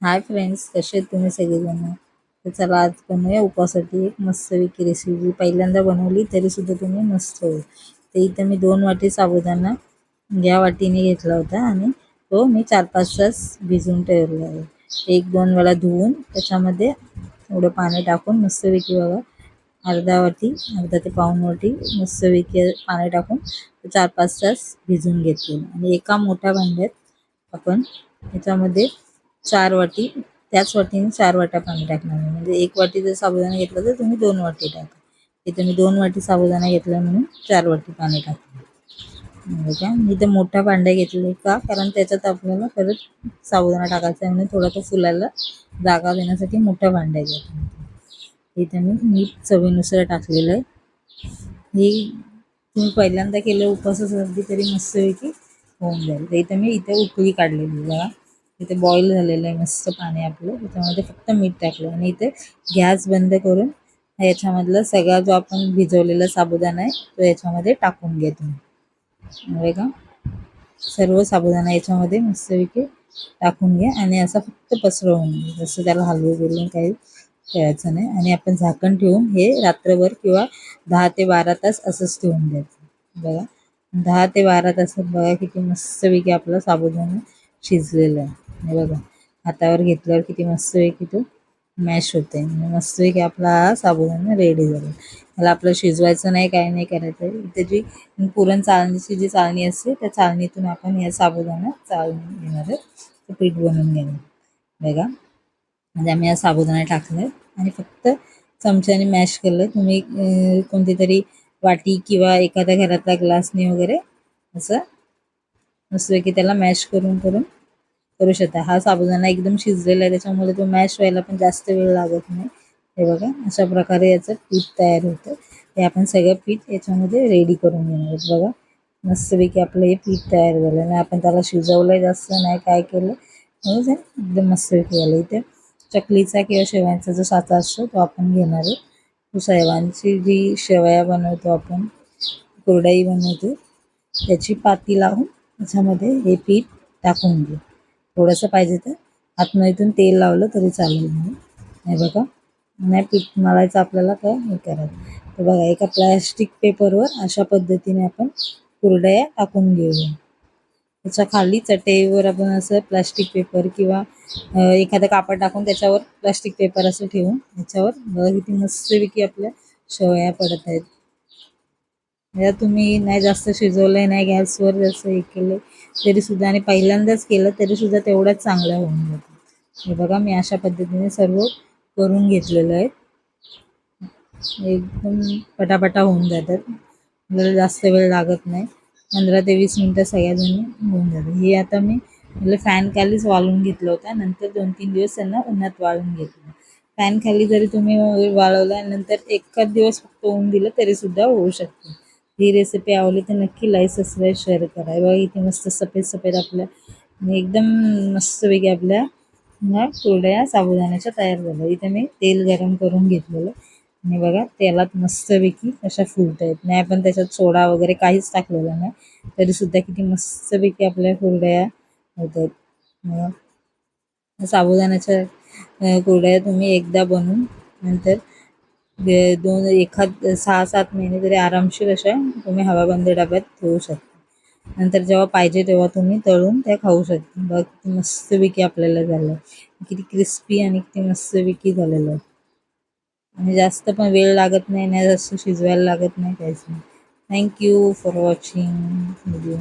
Hi friends, कसे आहेत तुम्ही सगळेजण? तर चला आज बनवूया उपवासासाठी एक मस्तपैकी रेसिपी. पहिल्यांदा बनवली तरी सुद्धा तुम्ही मस्त होईल. तर इथं मी 2 वाटी साबुदाणा या वाटीने घेतला होता आणि तो मी 4-5 तास भिजवून ठेवला आहे. 1-2 वेळा धुवून त्याच्यामध्ये थोडं पाणी टाकून मस्तपैकी बघा अर्धा वाटी, अर्धा ते पाऊण वाटी मस्तपैकी पाणी टाकून 4-5 तास भिजवून घेतले. आणि एका मोठ्या भांड्यात आपण याच्यामध्ये 4 वाटी, त्याच वाटीने 4 वाट्या पाणी टाकणार आहे. म्हणजे 1 वाटी जर साबुदाणा घेतला तर तुम्ही 2 वाटी टाका. इथे मी 2 वाटी साबुदाणा घेतला म्हणून 4 वाटी पाणी टाकलं. का मी इथे मोठा भांडा घेतले का, कारण त्याच्यात आपल्याला परत साबुदाणा टाकायचा आहे म्हणून थोडा तो फुलायला जागा देण्यासाठी मोठा भांडा घेतला. इथे मी मीठ चवीनुसार टाकलेलं आहे. ही तुम्ही पहिल्यांदा केलं उपवासासाठी तरी मस्तपैकी होऊन जाईल. तर इथे उकळी काढलेली बघा. इथे बॉईल झालेलं आहे मस्त पाणी आपलं. त्याच्यामध्ये फक्त मीठ टाकलं आणि इथे गॅस बंद करून याच्यामधला सगळा जो आपण भिजवलेला साबुदाणा आहे तो याच्यामध्ये टाकून घ्या तुम्ही. का सर्व साबुदाणा याच्यामध्ये मस्तपैकी टाकून घ्या आणि असा फक्त पसरवून घ्या. जसं त्याला हलवू बिलवून काही ठेवायचं नाही. आणि आपण झाकण ठेवून हे रात्रभर किंवा 10 ते 12 तास असंच ठेवून द्यायचं. बघा 10 ते 12 तासात बघा किती मस्तपैकी आपला साबुदाणा शिजलेला आहे. हे बघा हातावर घेतल्यावर किती मस्तपैकी तो मॅश होते. मस्तपैकी आपला साबुदाणा रेडी झाला. त्याला आपलं शिजवायचं नाही, काही नाही करायचं. त्याची पुरण चाळणीची जी चाळणी असते त्या चाळणीतून आपण या साबुदाणा चाळून घेणार आहे. पीठ बनवून घेणार बघा. म्हणजे आम्ही हा साबुदाणा टाकला आणि फक्त चमच्याने मॅश केलं. तुम्ही कोणती तरी वाटी किंवा एखाद्या घरातल्या ग्लासने वगैरे असं मस्तपैकी त्याला मॅश करून करू शकता. हा साबुदाणा एकदम शिजलेला आहे त्याच्यामुळे तो मॅश व्हायला पण जास्त वेळ लागत नाही. हे बघा अशा प्रकारे याचं पीठ तयार होतं. हे आपण सगळं पीठ याच्यामध्ये रेडी करून घेणार आहोत. बघा मस्तपैकी आपलं हे पीठ तयार झालं नाही. आपण त्याला शिजवलंय जास्त नाही, काय केलं एकदम मस्तपैकी झालं. इथे चकलीचा किंवा शेवयांचा जो साचा असतो तो आपण घेणार आहे. तो शेवयांची जी शेवया बनवतो आपण, कुरडई बनवतो, त्याची पाती लावून त्याच्यामध्ये हे पीठ टाकून घेऊ. थोडंसं पाहिजे तर आतमधून तेल लावलं तरी चालेल. हे बघा नाही पीठ मळायचं आपल्याला काय हे करायचं. तर बघा एका प्लॅस्टिक पेपरवर अशा पद्धतीने आपण कुरडया टाकून घेऊया. त्याच्या खाली चटईवर आपण असं प्लास्टिक पेपर किंवा एखादं कापड टाकून त्याच्यावर प्लास्टिक पेपर असं ठेवून त्याच्यावर बघा किती मस्तपैकी आपल्या शेवया पडत आहेत. या तुम्ही नाही जास्त शिजवलंय, नाही गॅसवर जास्त हे केलं तरी सुद्धा आणि पहिल्यांदाच केलं तरी सुद्धा तेवढ्याच चांगल्या होऊन जातं. हे बघा मी अशा पद्धतीने सर्व करून घेतलेलं आहे. एकदम पटापटा होऊन जातात. आपल्याला जास्त वेळ लागत नाही. 15 ते 20 मिनटं सगळ्याजणी होऊन जातात. हे आता मी फॅन खालीच वाळून घेतलं होतं. नंतर 2-3 दिवस त्यांना उन्हात वाळून घेतलं. फॅन खाली जरी तुम्ही वाळवला नंतर एखाद दिवस फक्त ऊन दिलं तरी सुद्धा होऊ शकतं. ही रेसिपी आवडली तर नक्की लाईक सबस्क्राईब शेअर करा. बघा इथे मस्त सफेद सफेद आपल्या एकदम मस्तपैकी आपल्या कुरडया साबुदाण्याच्या तयार झाल्या. इथे मी तेल गरम करून घेतलेलं आणि बघा तेलात मस्तपैकी अशा फुलत आहेत. नाही आपण त्याच्यात सोडा वगैरे काहीच टाकलेलं नाही तरी सुद्धा किती मस्तपैकी आपल्या कुरडया होत आहेत. साबुदाण्याच्या कुरडया तुम्ही एकदा बनवून नंतर 6-7 महिने तरी आरामशीर अशा तुम्ही हवाबंद डब्यात ठेवू शकता. नंतर जेव्हा पाहिजे तेव्हा तुम्ही तळून त्या खाऊ शकता. बघ किती मस्तपैकी आपल्याला झालं, किती क्रिस्पी आणि किती मस्तपैकी झालेलं आहे. आणि जास्त पण वेळ लागत नाही, जास्त शिजवायला लागत नाही, काहीच नाही. Thank you for watching video.